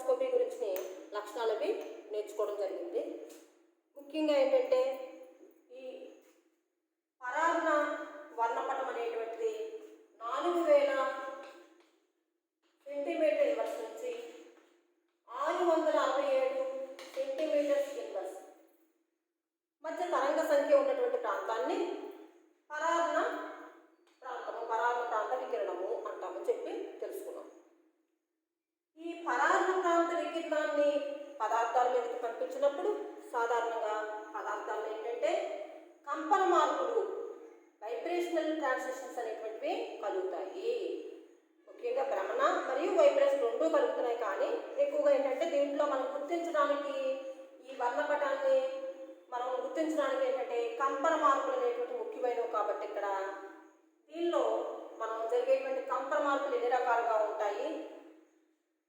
Microscopy గురించి లక్షణాలు అవి నేర్చుకోవడం జరిగింది. ముఖ్యంగా ఏంటంటే ఈ పరాన్న వర్ణపటం అనేటువంటిది 4000 సెంటీమీటర్ ఇన్వర్స్ నుంచి 667 సెంటీమీటర్స్ ఇన్వర్స్ మధ్య తరంగ సంఖ్య ఉన్నటువంటి ప్రాంతాన్ని పరాన్న ప్రాంతము, పరాన్న ప్రాంత వికిరణము అంటామని చెప్పి తెలుసుకున్నాం. ఈ పరాన్న ప్రాంత వికిరణాన్ని పదార్థాల మీదకి పంపించినప్పుడు సాధారణంగా పదార్థాలు ఏంటంటే కంపన మార్పులు, వైబ్రేషనల్ ట్రాన్సిషన్స్ అనేటువంటివి కలుగుతాయి. ముఖ్యంగా భ్రమణ మరియు వైబ్రేషన్ రెండూ కలుగుతున్నాయి. కానీ ఎక్కువగా ఏంటంటే దీంట్లో మనం గుర్తించడానికి, ఈ వర్ణపటాన్ని మనం గుర్తించడానికి ఏంటంటే కంపన మార్పులు అనేటువంటి ముఖ్యమైనవి. కాబట్టి ఇక్కడ దీనిలో మనం జరిగేటువంటి కంపన మార్పులు ఎన్ని రకాలుగా ఉంటాయి,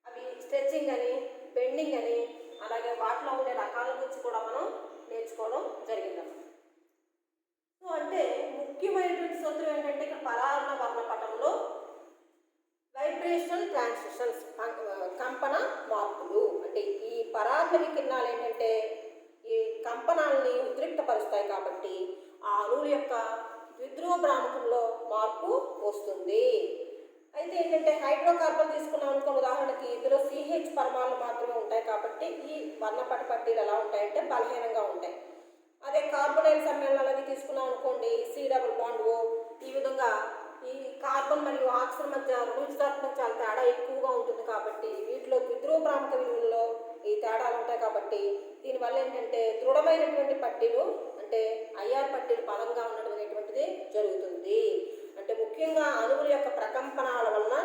అవి స్ట్రెచ్చింగ్ అని, బెండింగ్ అని, అలాగే వాటిలో ఉండే రకాల గురించి కూడా మనం నేర్చుకోవడం జరిగిందన్నమాట. సో అంటే ముఖ్యమైనటువంటి సూత్రం ఏంటంటే ఇక్కడ పరాన్న వర్ణపటంలో వైబ్రేషనల్ ట్రాన్సిషన్స్, కంపన మార్పులు. అంటే ఈ పరాన్న వికిరణాలు ఏంటంటే ఈ కంపనాలని ఉద్రిక్తపరుస్తాయి. కాబట్టి ఆ అణువుల యొక్క ద్విధ్రువ భ్రామకంలో మార్పు వస్తుంది. అయితే ఏంటంటే హైడ్రోకార్బన్ తీసుకున్నాం అనుకున్న ఉదాహరణకి ఇందులో CH పరమాణులు మాత్రమే ఉంటాయి. కాబట్టి ఈ వర్ణపట పట్టీలు ఎలా ఉంటాయంటే బలహీనంగా ఉంటాయి. అదే కార్బొనైల్ సమ్మేళనాలు తీసుకున్నాం అనుకోండి, C డబుల్ బాండ్ O, ఈ విధంగా ఈ కార్బన్ మరియు ఆక్సిజన్ మధ్య రుణుచితాత్మక చాలా తేడా ఎక్కువగా ఉంటుంది. కాబట్టి వీటిలో ద్విధ్రువ భ్రామక విలువల్లో ఈ తేడాలు ఉంటాయి. కాబట్టి దీనివల్ల ఏంటంటే దృఢమైనటువంటి పట్టీలు అంటే IR పట్టీలు బలంగా ఉండడం అనేటువంటిది జరుగుతుంది. అంటే ముఖ్యంగా అణువుల యొక్క ప్రకంపనాల వలన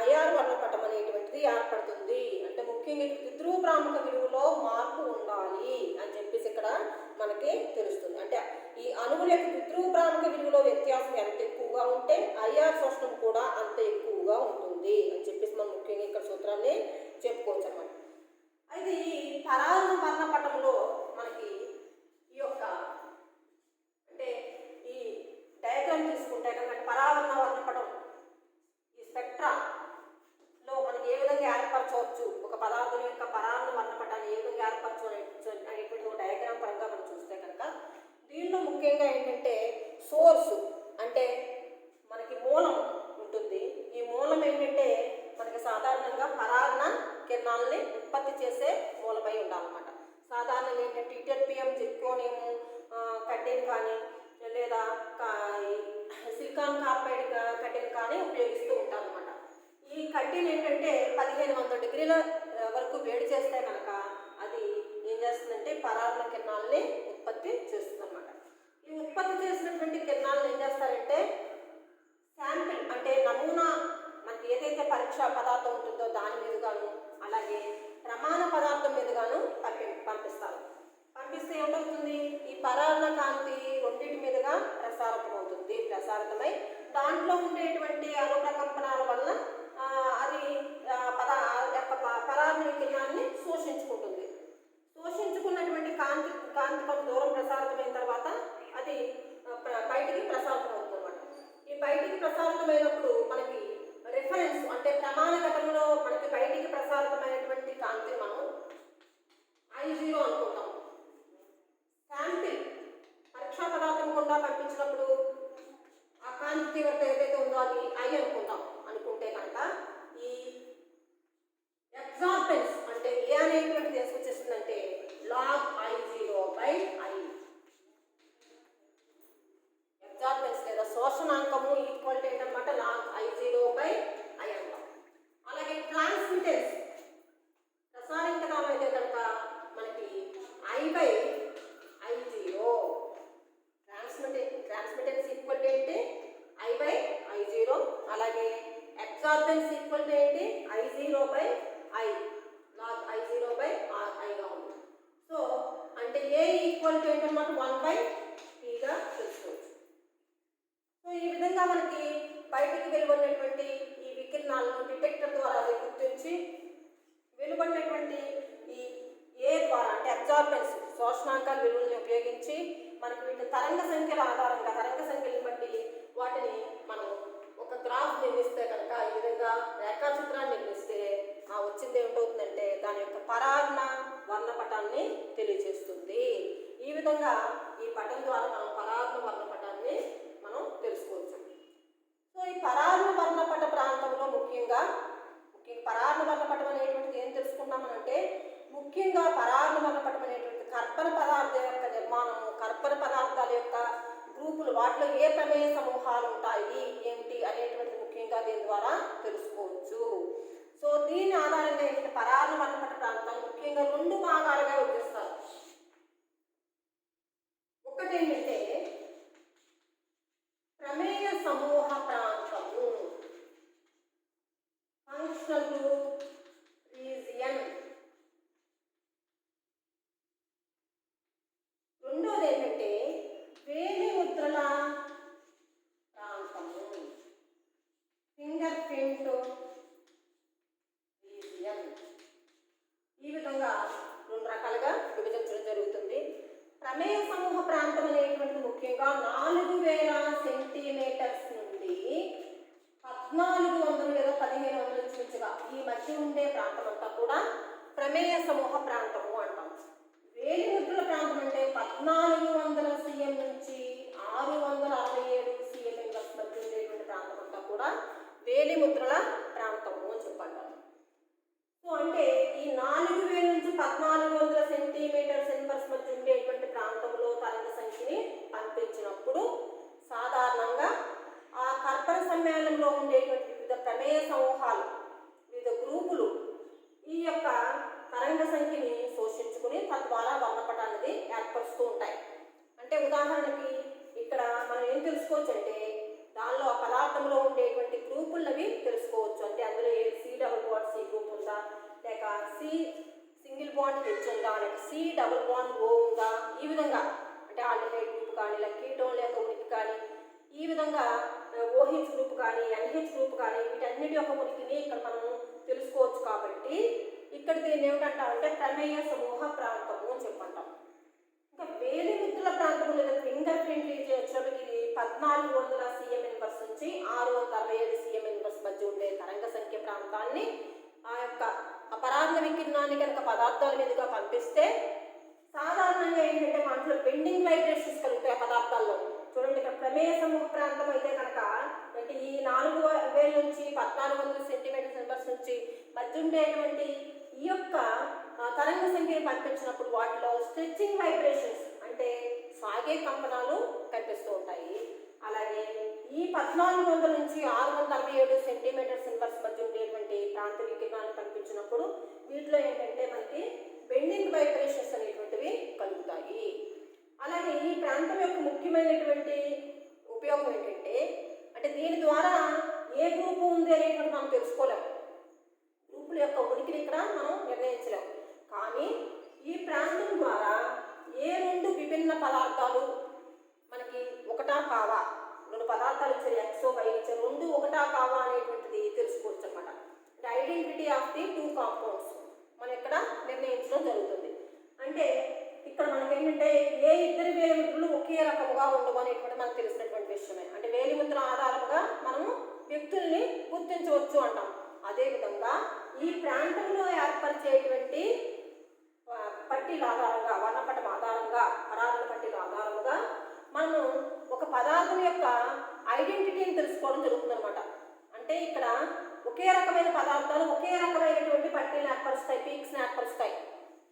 IR వర్ణపటం అనేటువంటిది ఏర్పడుతుంది. అంటే ముఖ్యంగా ద్విధ్రువ భ్రామక విలువలో మార్పు ఉండాలి అని చెప్పేసి ఇక్కడ మనకి తెలుస్తుంది. అంటే ఈ అణువుల యొక్క ద్విధ్రువ భ్రామక విలువలో వ్యత్యాసం ఎంత ఎక్కువగా ఉంటే IR శోషణం కూడా అంత ఎక్కువగా ఉంటుంది అని చెప్పేసి మనం ముఖ్యంగా ఇక్కడ సూత్రాన్ని చెప్పుకోవచ్చు అన్నమాట. అయితే ఈ పరాన్న వర్ణపటంలో మనకి ఈ యొక్క అంటే ఈ డయాగ్రామ్ తీసుకుంటే కనుక పరాన్న వర్ణపటం ఈ స్పెక్ట్రాలో మనకి ఏ విధంగా ఏర్పరచవచ్చు, ఒక పదార్థం యొక్క పరాన్న వర్ణపటాన్ని ఏ విధంగా ఏర్పరచవచ్చు అనేటువంటి ఒక డయాగ్రామ్ పరంగా మనం చూస్తే కనుక దీనిలో ముఖ్యంగా ఏంటంటే సోర్సు అంటే మనకి మూలం ఉంటుంది. ఈ మూలం ఏంటంటే మనకి సాధారణంగా పరాన్న కిరణాలని ఉత్పత్తి చేసే మూలమై ఉండాలన్నమాట. సాధారణంగా ఏంటంటే ఇటర్పియం, జిర్కోనియం, కటిన్ కానీ లేదా సిలికాన్ కార్బైడ్ కటిన్ కానీ ఉపయోగిస్తూ ఉంటాం అన్నమాట. ఈ కటిన్ ఏంటంటే 1500 డిగ్రీల వరకు వేడి చేస్తే కనుక అది ఏం చేస్తుందంటే పరాన్న కిరణాలని ఉత్పత్తి చేస్తుంది అన్నమాట. ఈ ఉత్పత్తి చేసినటువంటి కిరణాలను ఏం చేస్తారంటే శాంపిల్ అంటే నమూనా మనకి ఏదైతే పరీక్షా పదార్థం ఉంటుందో దాని మీదుగాను అలాగే ప్రమాణ పదార్థం మీదుగాను పంపిస్తారు. పంపిస్తే ఏమవుతుంది, ఈ పరాన్న కాంతి రెండింటి మీదుగా ప్రసారితమవుతుంది. ప్రసారితమై దాంట్లో ఉండేటువంటి అణు ప్రకంపనాల వల్ల అది పరాన్న వికిరణాన్ని శోషించుకుంటుంది. శోషించుకున్నటువంటి కాంతి కొంత దూరం ప్రసారితమైన తర్వాత అది బయటికి ప్రసారితం అవుతుంది అన్నమాట. ఈ బయటికి ప్రసారితమైనప్పుడు మనకి రిఫరెన్స్ అంటే ప్రమాణ ఘటనలో మనకి బయటికి ప్రసారితమైనటువంటి కాంతిని మనం I0 అనుకుంటాం. శాంపిల్ పరీక్షా పదార్థం గుండా పంపించినప్పుడు ఆ కాంతి తీవ్రత ఏదైతే ఉందో అది I అనుకుంటాం. అనుకుంటే కనుక ఈ అబ్జార్బెన్స్ అంటే ఏ అనేటువంటిది తీసుకొచ్చేస్తుందంటే log I0/I. అబ్జార్బెన్స్ లేదా శోషణాంకము ఈక్వల్ టు ఏంటన్నమాట log I0/I అంటాం. అలాగే ట్రాన్స్మిటెన్స్ ప్రసారించడం అయితే కనుక మనకి I/I0. ట్రాన్స్మిటెన్స్ ఈక్వల్ టు ఏంటి I/I0. అలాగే అబ్జార్బెన్స్ ఈక్వల్ టు ఏంటి I0/I, log I0/Iగా ఉంది. సో అంటే A ఈక్వల్ టు ఏంటన్నమాట 1/Tగా తెలుసుకోవచ్చు. సో ఈ విధంగా మనకి బయటికి వెలువడినటువంటి ఈ వికిరణాలను డిటెక్టర్ ద్వారా గుర్తించి వెలువడినటువంటి ఈ ఏ ద్వారా అంటే అబ్జార్బెన్స్ శోషణాంకాల విలువల్ని ఉపయోగించి మనకి వీటి తరంగ సంఖ్యల ఆధారంగా తరంగ సంఖ్యలను బట్టి వాటిని మనం ఒక గ్రాఫ్ నిర్మిస్తే కనుక ఈ విధంగా రేఖాచిత్రాన్ని నిర్మిస్తే వచ్చింది ఏమిటవుతుందంటే దాని యొక్క పరాన్న వర్ణపటాన్ని తెలియజేస్తుంది. ఈ విధంగా ఈ పటం ద్వారా మనం పరాన్న వర్ణపటాన్ని మనం తెలుసుకోవచ్చు. సో ఈ పరాన్న వర్ణపట ప్రాంతంలో ముఖ్యంగా పరాన్న వర్ణపటం అనేటువంటిది ఏం తెలుసుకున్నామనంటే, ముఖ్యంగా పరాన్న వర్ణపటం అనేటువంటి కర్పణ పదార్థాల యొక్క నిర్మాణము, కర్పణ పదార్థాల యొక్క గ్రూపులు, వాటిలో ఏ ప్రమేయ సమూహాలు ఉంటాయి ఏమిటి అనేటువంటిది ముఖ్యంగా దీని ద్వారా తెలుసుకోవచ్చు. సో దీని ఆధారంగా ఏంటంటే పరాన్న వర్ణపట ప్రాంతం ముఖ్యంగా 2 భాగాలుగా విభజిస్తారు. ఒకటి ఏంటంటే ప్రమేయ సమూహ ప్రాంతము, ఫంక్షనల్ గ్రూప్ రీజియన్. రెండోది ఏంటంటే వేలి ముద్రల ప్రాంతము, ఫింగర్ ప్రింట్ రీజియన్. ఈ విధంగా 2 రకాలుగా విభజించడం జరుగుతుంది. ప్రమేయ సమూహ ప్రాంతం అనేటువంటిది ముఖ్యంగా 4000 సెంటీమీటర్స్ నుండి 1400 లేదా 1500 ఇంచుమించుగా ఈ మధ్య ఉండే ప్రాంతం అంతా కూడా ప్రమేయ సమూహ ప్రాంతము అంటాం. వేలి ముద్రల ప్రాంతం అంటే 1400 cm నుంచి 667 cm మధ్య ఉండేటువంటి ప్రాంతం అంతా కూడా వేలి ముద్రల ప్రాంతము అని చెప్పంటారు. సో అంటే ఈ 4000 నుంచి 1400 సెంటీమీటర్స్ ఇన్వర్స్ మధ్య ఉండేటువంటి ప్రాంతంలో తరంగ సంఖ్యని పంపించినప్పుడు సాధారణంగా ఆ కర్పణ సమ్మేళనంలో ఉండేటువంటి వివిధ ప్రమేయ సమూహాలు, వివిధ గ్రూపులు ఈ యొక్క తరంగ సంఖ్యని శోషించుకుని తద్వారా వర్ణపటాన్ని ఏర్పరుస్తూ ఉంటాయి. అంటే ఉదాహరణకి ఇక్కడ మనం ఏం తెలుసుకోవచ్చు అంటే, దానిలో ఆ పదార్థంలో ఉండేటువంటి గ్రూపులవి తెలుసుకోవచ్చు. అంటే అందులో C double bond C group ఉందా, లేక C సింగిల్ బాండ్ H ఉందా, లేక C డబుల్ బాండ్ O ఉందా, ఈ విధంగా అంటే ఆల్డిహైడ్ గ్రూప్ కానీ, లేక కీటోన్ లేక ఉనికి కానీ, ఈ విధంగా OH గ్రూప్ కానీ, NH గ్రూప్ కానీ, వీటన్నిటి యొక్క ఉనికిని ఇక్కడ మనం తెలుసుకోవచ్చు. కాబట్టి ఇక్కడ దీన్ని ఏమిటంటామంటే ప్రమేయ సమూహ ప్రాంతము అని చెప్పంటాం. ఇంకా వేలి ముద్రల ప్రాంతం లేదా ఫింగర్ ప్రింట్ రీజియన్ వచ్చేటప్పటికి ఇది 1400 cm ఇన్వర్స్ నుంచి 667 cm ఇన్వర్స్ మధ్య ఉండే తరంగ సంఖ్య ప్రాంతాన్ని ఆ యొక్క అపరాన్న వికిరణాన్ని కనుక పదార్థాల మీదుగా పంపిస్తే సాధారణంగా ఏంటంటే మనలో బెండింగ్ వైబ్రేషన్స్ కలుగుతాయి పదార్థాల్లో. చూడండి, ఇక్కడ ప్రమేయ సమూహ ప్రాంతం అయితే కనుక అంటే ఈ 4000 నుంచి 1400 సెంటీమీటర్స్ ఇన్వర్స్ నుంచి మధ్య ఉండేటువంటి ఈ యొక్క తరంగ సంఖ్యను పంపించినప్పుడు వాటిలో స్ట్రెచ్చింగ్ వైబ్రేషన్స్ అంటే సాగే కంపనాలు కనిపిస్తూ ఉంటాయి. అలాగే ఈ 1400 నుంచి 667 సెంటీమీటర్స్ ఇన్వర్స్ మధ్య ఉండేటువంటి ప్రాంత వికిరణాన్ని పంపించినప్పుడు వీటిలో ఏంటంటే మనకి బెండింగ్ వైబ్రేషన్స్ అనేటువంటివి కలుగుతాయి. అలాగే ఈ ప్రాంతం యొక్క ముఖ్యమైనటువంటి ఉపయోగం ఏంటంటే, అంటే దీని ద్వారా ఏ గ్రూపు ఉంది అనేటువంటి మనం తెలుసుకోలేము. గ్రూపుల యొక్క ఉనికిని ఇక్కడ మనం నిర్ణయించలేము. కానీ ఈ ప్రాంతం ద్వారా ఏ 2 విభిన్న పదార్థాలు మనకి ఒకటా కావా, 2 పదార్థాలు ఇచ్చారు ఎక్సో వై ఇచ్చారు, 2 ఒకటా కావా అనేటువంటిది తెలుసుకోవచ్చు అనమాట. అంటే ఐడెంటిటీ ఆఫ్ ది 2 కాంపౌండ్స్ మనం ఇక్కడ నిర్ణయించడం జరుగుతుంది. అంటే ఇక్కడ మనకి ఏంటంటే ఏ 2 వేలి ముద్రలు ఒకే రకముగా ఉండవు అనేటువంటి మనకు తెలిసినటువంటి విషయమే. అంటే వేలి ముద్ర ఆధారంగా మనము వ్యక్తుల్ని గుర్తించవచ్చు అంటాం. అదేవిధంగా ఈ ప్రాంతంలో ఏర్పరిచేటువంటి పట్టీల ఆధారంగా, వర్ణపటం ఆధారంగా, పరాన్న పట్టీల ఆధారంగా మనము ఒక పదార్థం యొక్క ఐడెంటిటీని తెలుసుకోవడం జరుగుతుంది అనమాట. అంటే ఇక్కడ ఒకే రకమైన పదార్థాలు ఒకే రకమైనటువంటి పట్టీలను ఏర్పరుస్తాయి, పీక్స్ని ఏర్పరుస్తాయి.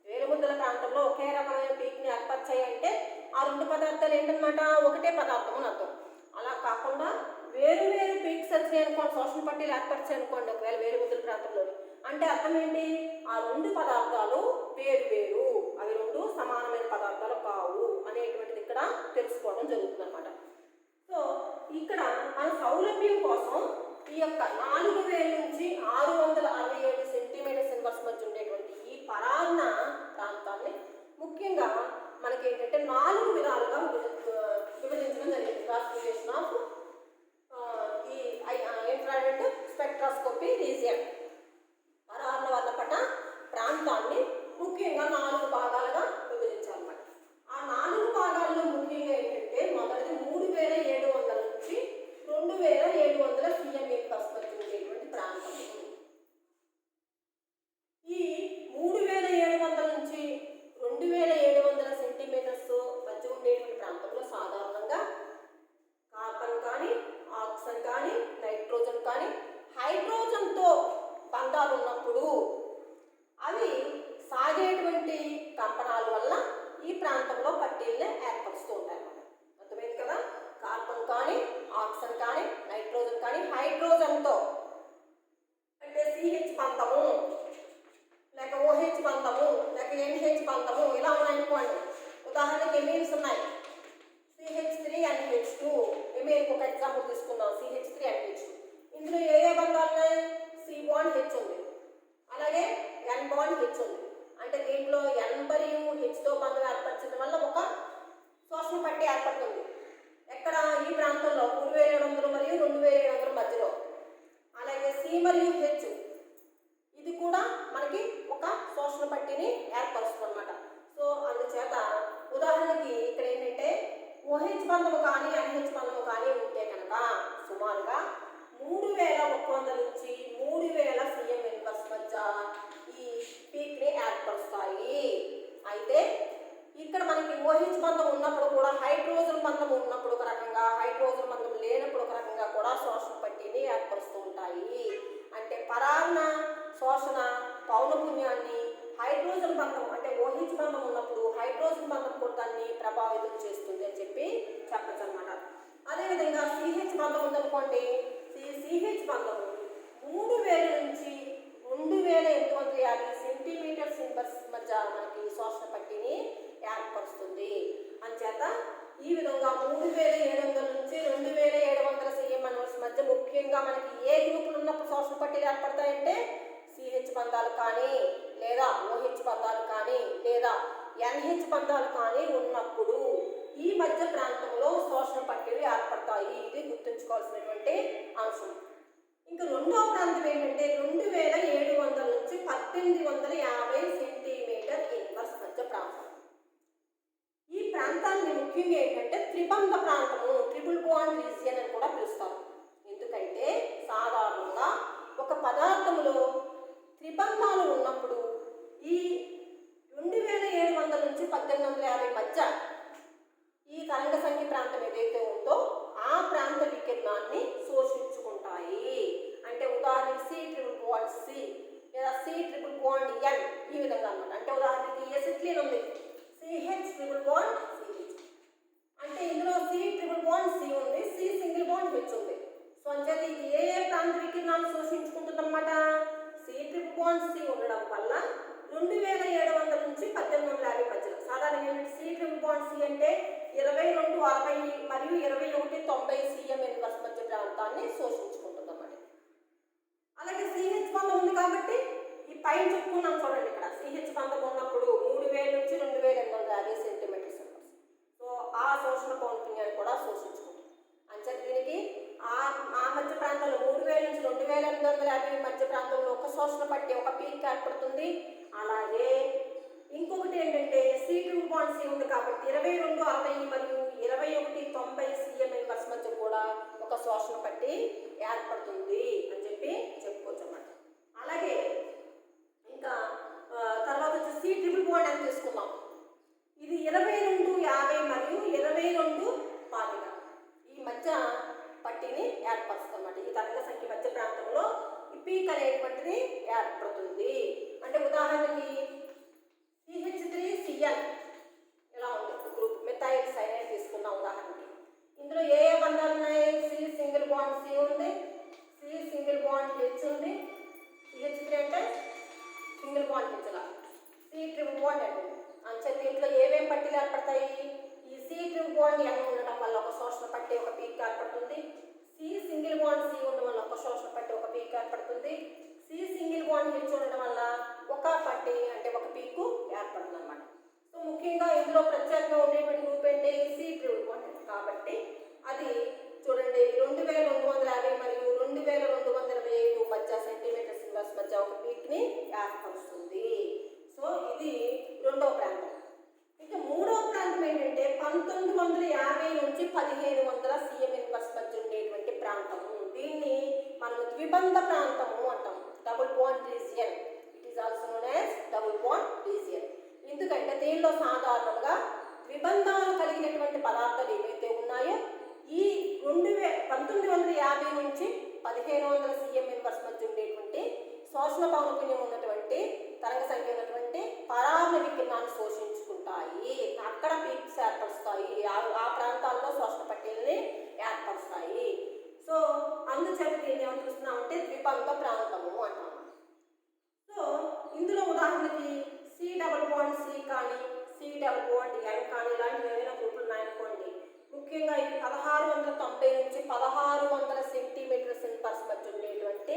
వేలి ముద్రల ప్రాంతంలో ఒకే రకమైన పీక్ని ఏర్పరిచాయి అంటే ఆ 2 పదార్థాలు ఏంటనమాట ఒకటే పదార్థం అని అర్థం. అలా కాకుండా వేరు వేరు పీక్స్ వచ్చాయి అనుకోండి, శోషణ పట్టీలు ఏర్పరిచాయి అనుకోండి ఒకవేళ వేలి ముద్రల ప్రాంతంలోని, అంటే అర్థం ఏంటి, ఆ 2 పదార్థాలు వేరు వేరు, అవి 2 సమానమైన పదార్థాలు కావు అనేటువంటిది ఇక్కడ తెలుసుకోవడం జరుగుతుంది అనమాట. సో ఇక్కడ మన సౌలభ్యం కోసం ఈ యొక్క 4000 నుంచి 667 సెంటీమీటర్స్ ఇన్వర్స్ మధ్య ఉండేటువంటి ఈ పరాన్న ప్రాంతాన్ని ముఖ్యంగా మనకి ఏంటంటే 4 విధాలుగా విభజించడం జరిగింది. క్లాసిఫికేషన్ ఆఫ్ ఈ ఇన్ఫ్రారెడ్ స్పెక్ట్రోస్కోపీ రీజియన్, పరాన్న వర్ణపట ప్రాంతాన్ని ముఖ్యంగా 4 భాగాలుగా విభజించాలన్నమాట. ఆ 4 భాగాల్లో ముఖ్యంగా ఏంటంటే మొదటిది 3700 నుంచి 2700 cm ఇన్వర్స్ మధ్య ఉండేటువంటి ప్రాంతం. ఈ 3700 2700 నుంచి 2700 సెంటీమీటర్స్ మధ్య ఉండేటువంటి ప్రాంతంలో సాధారణంగా కార్బన్ కానీ, ఆక్సిజన్ కానీ, నైట్రోజన్ కానీ, హైడ్రోజన్తో బంధాలు ఉన్నప్పుడు అవి సాగేటువంటి కంపనాల వల్ల ఈ ప్రాంతంలో పట్టీల్ని ఏర్పరుస్తూ ఉంటాయి అన్నమాట. అర్థమైంది కదా? కార్బన్ కానీ, ఆక్సిజన్ కానీ, నైట్రోజన్ కానీ, హైడ్రోజన్తో అంటే సిహెచ్ బంధము లేక ఓహెచ్ బంధము లేక ఎన్హెచ్ బంధము ఇలా ఉన్నాయనుకోండి. ఉదాహరణకి ఎమీన్స్ ఉన్నాయి, CH3NH2. ఎమీన్కి ఒక ఎగ్జాంపుల్ తీసుకుందాం, CH3NH2. ఇందులో ఏ బంధాలు ఉన్నాయి? C బాండ్ H ఉంది, అలాగే N బాండ్ H ఉంది. అంటే దీంట్లో N మరియు Hతో బంధం ఏర్పరచడం వల్ల ఒక శోషణ పట్టి ఏర్పడుతుంది. ఎక్కడ? ఈ ప్రాంతంలో 3700 మరియు 2700 మధ్యలో. అలాగే C మరియు H ఇది కూడా మనకి ఒక శోషణ పట్టిని ఏర్పరుస్తుంది అన్నమాట. సో అందుచేత ఉదాహరణకి ఇక్కడ ఏంటంటే OH బంధము కానీ NH బంధము కానీ ఉంటే కనుక సుమారుగా 3100 నుంచి 3000 cm ఇన్వర్స్ మధ్య ఈ పీక్ని ఏర్పరుస్తాయి. అయితే ఇక్కడ మనకి OH బంధం ఉన్నప్పుడు కూడా హైడ్రోజన్ బంధం ఉన్నప్పుడు ఒక రకంగా, హైడ్రోజన్ బంధం లేనప్పుడు ఒక రకంగా కూడా శోషణ పట్టిని ఏర్పరుస్తూ ఉంటాయి. అంటే పరాన్న శోషణ పౌనపున్యాన్ని హైడ్రోజన్ బంధం అంటే OH బంధం ఉన్నప్పుడు హైడ్రోజన్ బంధం కూడా దాన్ని ప్రభావితం చేస్తుంది అని చెప్పచ్చు అనమాట. అదేవిధంగా CH బంధం ఉందనుకోండి, CH బంధం 3000 నుంచి 2850 సెంటీమీటర్స్ ఇన్వర్స్ మధ్య మనకి శోషణ పట్టిని ఏర్పరుస్తుంది. అంచేత ఈ విధంగా 3700 నుంచి 2700 cm ఇన్వర్స్ మధ్య ముఖ్యంగా మనకి ఏ గ్రూపులు ఉన్నప్పుడు శోషణ పట్టీలు ఏర్పడతాయంటే CH బంధాలు కానీ లేదా OH బంధాలు కానీ లేదా NH బంధాలు కానీ ఉన్నప్పుడు ఈ మధ్య ప్రాంతంలో శోషణ పట్టీలు ఏర్పడతాయి. ఇది గుర్తుంచుకోవాల్సినటువంటి అంశం. ఇంకా రెండవ ప్రాంతం ఏంటంటే 2700 నుంచి 1850 సెంటీమీటర్ ఇన్వర్స్ మధ్య ప్రాంతం. ఈ ప్రాంతాన్ని ముఖ్యంగా ఏంటంటే త్రిబంధ ప్రాంతము, ట్రిపుల్ బాండ్ రీజియన్ అని కూడా పిలుస్తారు. ఎందుకంటే సాధారణంగా ఒక పదార్థంలో త్రిబంధాలు ఉన్నప్పుడు ఈ 2700 నుంచి 1850 మధ్య ఈ తరంగ సంఖ్య ప్రాంతం ఏదైతే ఉందో ఆ ప్రాంత వికిరణాన్ని శోషించుకుంటాయి. అంటే ఉదాహరణకి C∞C లేదా C∞N ఈ విధంగా అన్నమాట. అంటే ఉదాహరణకి ఎసిట్లిన్ ఉంది, CH∞CH. అంటే ఇందులో C∞C ఉంది, C∫H ఉంది. సో అంచేది ఇది ఏ ప్రాంత వికిరణాన్ని శోషించుకుంటుందన్నమాట? C∞C ఉండడం వల్ల 2700 నుంచి 1850 మధ్యలో సాధారణంగా C∞C అంటే 2260 మరియు 2190 cm ఇన్వర్స్ మధ్య ప్రాంతాన్ని శోషించుకుంటుంది అన్నమాట. అలాగే CH బంధం ఉంది కాబట్టి ఈ పైన చెప్పుకున్నాం చూడండి, ఇక్కడ CH బంధం ఉన్నప్పుడు 3000 నుంచి 2850 సెంటీమీటర్స్ ఇన్వర్స్. సో ఆ శోషణ పౌనపున్యాన్ని కూడా శోషించుకుంటుంది. అంచేత దీనికి ఆ మధ్య ప్రాంతంలో 3000 నుంచి 2850 మధ్య ప్రాంతంలో ఒక శోషణ పట్టి ఒక పీక్ ఏర్పడుతుంది. అలాగే ఇంకొకటి ఏంటంటే C∞C ఉంది కాబట్టి 2260 మరియు 2190 cm ఇన్వర్స్ మధ్య కూడా ఒక శోషణ పట్టి ఏర్పడుతుంది అని చెప్పుకోవచ్చు అన్నమాట. అలాగే ఇంకా తర్వాత వచ్చి C∞Bond అని తీసుకుందాం. ఇది 2250 మరియు 2240 ఈ మధ్య పట్టిని ఏర్పరుస్తుంది అన్నమాట. ఈ తరంగ సంఖ్య మధ్య ప్రాంతంలో ఈ పీక్ అనేటువంటిది ఏర్పడుతుంది. అంటే ఉదాహరణకి CH3Cl ఇలా ఉంది గ్రూప్, మిథైల్ సైనైడ్ తీసుకున్నాం ఉదాహరణకి. ఇందులో ఏ బంధాలు ఉన్నాయి? C∫C ఉంది, C∫H ఉంది, CH3 అంటే సింగిల్ బాండ్ H, C∞N అంటే. అంతే దీంట్లో ఏమేమి పట్టీలు ఏర్పడతాయి? ఈ C∞N ఉండడం వల్ల ఒక శోషణ పట్టి ఒక పీక్ ఏర్పడుతుంది. C∫C ఉండడం వల్ల ఒక శోషణ పట్టి ఒక పీక్ ఏర్పడుతుంది. C∫H ఉండడం వల్ల ఒక పట్టి అంటే ఒక పీకు ఏర్పడుతుంది అన్నమాట. సో ముఖ్యంగా ఇందులో ప్రత్యేకంగా ఉండేటువంటి గ్రూప్ ఏంటి? C∞N. కాబట్టి అది చూడండి 2250 మరియు 2225 మధ్య సెంటీమీటర్స్ ఇన్వర్స్ మధ్య ఒక పీక్ని ఏర్పరుస్తుంది. సో ఇది రెండవ ప్రాంతం. ఇంకా మూడవ ప్రాంతం ఏంటంటే 1950 నుంచి 1500 cm ఇన్వర్స్ మధ్య ఉండేటువంటి ప్రాంతము. దీన్ని మనం ద్విబంధ ప్రాంతము అంటాం, double bond region. It is also known as double bond region. వీటిల్లో సాధారణంగా ద్విబంధాలు కలిగినటువంటి పదార్థాలు ఏవైతే ఉన్నాయో ఈ 1950 నుంచి 1500 CM ఇన్వర్స్ మధ్య ఉండేటువంటి శోషణ పౌనపున్యం ఉన్నటువంటి తరంగ సంఖ్య ఉన్నటువంటి పరాన్న వికిరణాన్ని శోషించుకుంటాయి. అక్కడ పీక్స్ ఏర్పరుస్తాయి. ఆ ప్రాంతాల్లో శోషణ పట్టీలని ఏర్పరుస్తాయి. సో అందుచేత దీన్ని ఏమని చూస్తున్నామంటే ద్విబంధ ప్రాంతము అంటాము. సో ఇందులో ఉదాహరణకి C+C కానీ C+N కానీ ఇలాంటివి ఏమైనా గ్రూపులు ఉన్నాయనుకోండి. ముఖ్యంగా ఇది 1690 నుంచి 1600 సెంటీమీటర్స్ ఇన్వర్స్ మధ్య ఉండేటువంటి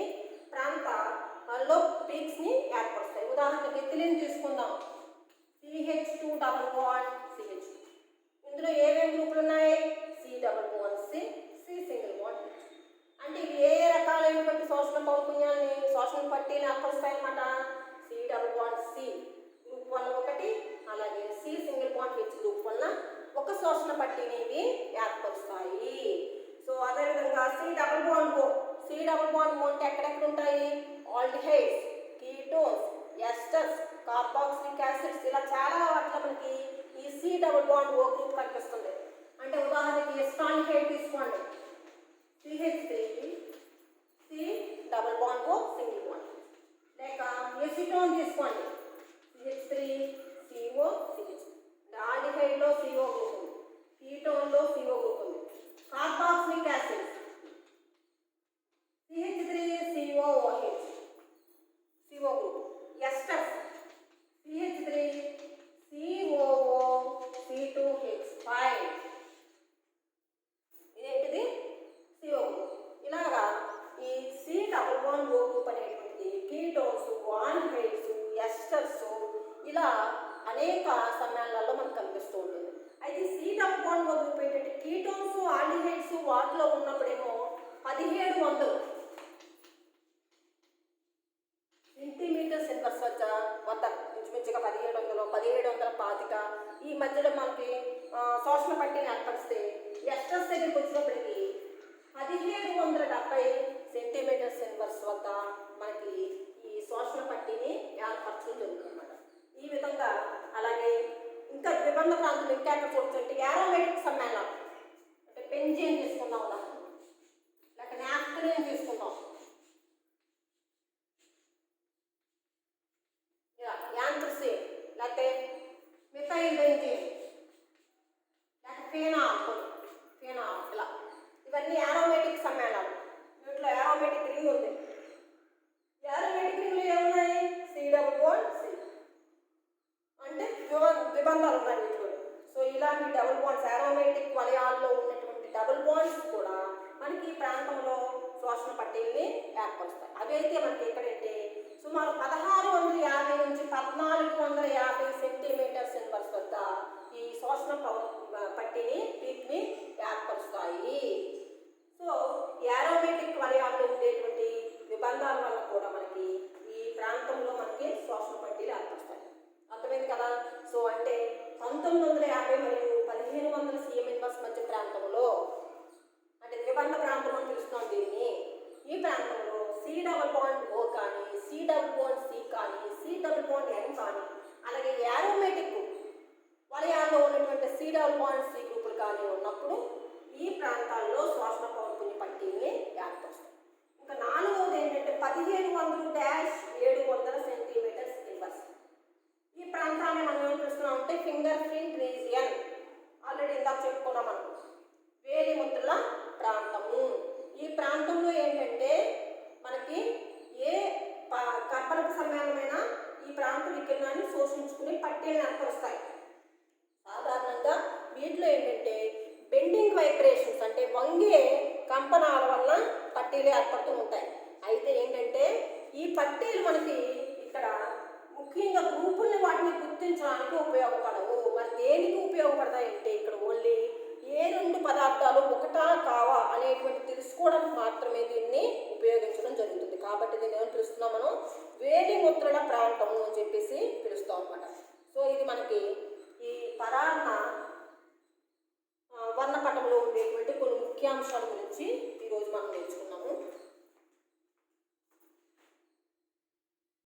ప్రాంతాల్లో పీక్స్ని ఏర్పరుస్తాయి. ఉదాహరణకి ఎథిలిన్ తీసుకుందాం. CH2 ఇందులో ఏమేమి గ్రూపులు ఉన్నాయి? C+C, C≡H. అంటే ఇవి ఏ రకాలైనటువంటి శోషణ పౌనపున్యాన్ని శోషణ పట్టీని ఏర్పరుస్తాయి అన్నమాట. C+C గ్రూప్ వల్ల ఒకటి, అలాగే C≡H గ్రూప్ వల్ల ఒక శోషణ పట్టీని ఇవి ఏర్పరుస్తాయి. సో అదేవిధంగా C≡O అంటే ఎక్కడెక్కడ ఉంటాయి? Aldehydes, ketones, esters, carboxylic acids ఇలా చాలా వాటిలో మనకి ఈ C≡O గ్రూప్ కనిపిస్తుంది. అంటే ఉదాహరణకి ఎస్టాల్డిహైడ్ తీసుకోండి. CH3 C≡O single bond. లేక ఎసిటోన్ తీసుకోండి. CH3COCH. ఆల్డిహైడ్లో CO గ్రూప్ ఉంది, కీటోన్లో CO గ్రూప్ ఉంది. Carboxylic acid CH3COOH CO group. Esters CH3COOC2H5 ఇదేంటిది? CO group. ఇలాగా ఈ C≡O గ్రూప్ అనేటువంటిది కీటోన్స్, ఆల్డిహైడ్స్, ఎస్టర్స్ ఇలా అనేక సమ్మేళనాల్లో మనకు కనిపిస్తూ ఉంటుంది. అయితే C≡O గ్రూప్ ఏంటంటే కీటోన్స్, ఆల్డిహైడ్స్ వాటిలో ఉన్నప్పుడేమో 1700 సెంటీమీటర్స్ ఇన్వర్స్ వద్ద ఇంచుమించుగా 1700, 1725 ఈ మధ్యలో మనకి శోషణ పట్టీని ఏర్పరిస్తే ఎస్టర్స్ దగ్గరికి వచ్చినప్పటికీ 1770 సెంటీమీటర్స్ ఇన్వర్స్ వద్ద మనకి ఈ శోషణ పట్టీని ఏర్పరచడం జరుగుతుంది అన్నమాట. ఈ విధంగా అలాగే ఇంకా ద్విబంధ ప్రాంతం ఇంకా ఎక్కడ చూస్తుంటే యారోమేటిక్ సమ్మేళనం అంటే బెంజీన్ తీసుకుందాం, ఉదాహరణ లేక నాఫ్థలిన్ తీసుకుందాం. యాంథ్రసిన్ లేకపోతే మిథైల్ బెంజీన్ లేక ఫెనాల్ ఇలా ఇవన్నీ యారోమేటిక్ సమ్మేళనాలు. వీటిలో యారోమేటిక్ రింగ్ ఉంది. యారోమేటిక్ రింగ్లు ఏమున్నాయి? C≡C అంటే ద్విబంధాలు ఉన్నాయి వీటిలో. సో ఇలాంటి డబుల్ బాండ్స్ యారోమేటిక్ వలయాల్లో ఉన్నటువంటి డబుల్ బాండ్స్ కూడా మనకి ఈ ప్రాంతంలో శోషణ పట్టీల్ని ఏర్పరుస్తాయి. అవి అయితే మనకి ఎక్కడంటే సుమారు 1650 నుంచి 1450 సెంటీమీటర్స్ ఇన్వర్స్ వద్ద ఈ శోషణ పట్టీని పీక్ని ఏర్పరుస్తాయి. సో యారోమేటిక్ వలయాల్లో ఉండేటువంటి ద్విబంధాల వల్ల కూడా మనకి ఈ ప్రాంతంలో మనకి శోషణ పట్టీలు ఏర్పరుస్తాయి. అర్థమైంది కదా? సో అంటే 1950 మరియు 1500 CM ఇన్వర్స్ మధ్య ప్రాంతంలో అంటే ద్విబంధ ప్రాంతం అని పిలుస్తాం దీన్ని. ఈ ప్రాంతంలో C≡O కానీ C≡C కానీ C≡N కానీ అలాగే యారోమేటిక్ వలయాల్లో ఉన్నటువంటి C≡C గ్రూపులు కానీ ఉన్నప్పుడు ఈ ప్రాంతాల్లో శోషణ పౌనపున్య పట్టీని ఏర్పరుస్తాయి. ఇంకా నాలుగవది ఏంటంటే 1500-700 సెంటీమీటర్స్ ఇన్వర్స్. ఈ ప్రాంతాన్ని మనం ఏం చూస్తున్నాం అంటే ఫింగర్ ప్రింట్ రీజియన్. ఆల్రెడీ ఇందాక చెప్పుకున్నాం మనం. వేలిముద్రల ప్రాంతము. ఈ ప్రాంతంలో ఏంటంటే మనకి ఏ కర్పరపు సమ్మేళనమైనా ఈ ప్రాంత వికిరణాన్ని శోషించుకుని పట్టీలను ఏర్పరుస్తాయి. సాధారణంగా వీటిలో ఏంటంటే బెండింగ్ వైబ్రేషన్స్ అంటే వంగే కంపనాల వల్ల పట్టీలు ఏర్పడుతూ ఉంటాయి. అయితే ఏంటంటే ఈ పట్టీలు మనకి ఇక్కడ ముఖ్యంగా గ్రూపుల్ని వాటిని గుర్తించడానికి ఉపయోగపడవు. మరి దేనికి ఉపయోగపడతాయి అంటే ఇక్కడ ఓన్లీ ఏ రెండు పదార్థాలు ఒకటా కావా అనేటువంటి తెలుసుకోవడానికి మాత్రమే దీన్ని ఉపయోగించడం జరుగుతుంది. కాబట్టి దీన్ని ఏమని పిలుస్తున్నాం మనం? వేలిముద్రల ప్రాంతము అని చెప్పేసి పిలుస్తాం అన్నమాట. సో ఇది మనకి ఈ పరాన్న వర్ణపటంలో ఉండేటువంటి కొన్ని ముఖ్యాంశాల గురించి ఈరోజు మనం నేర్చుకుంటాం.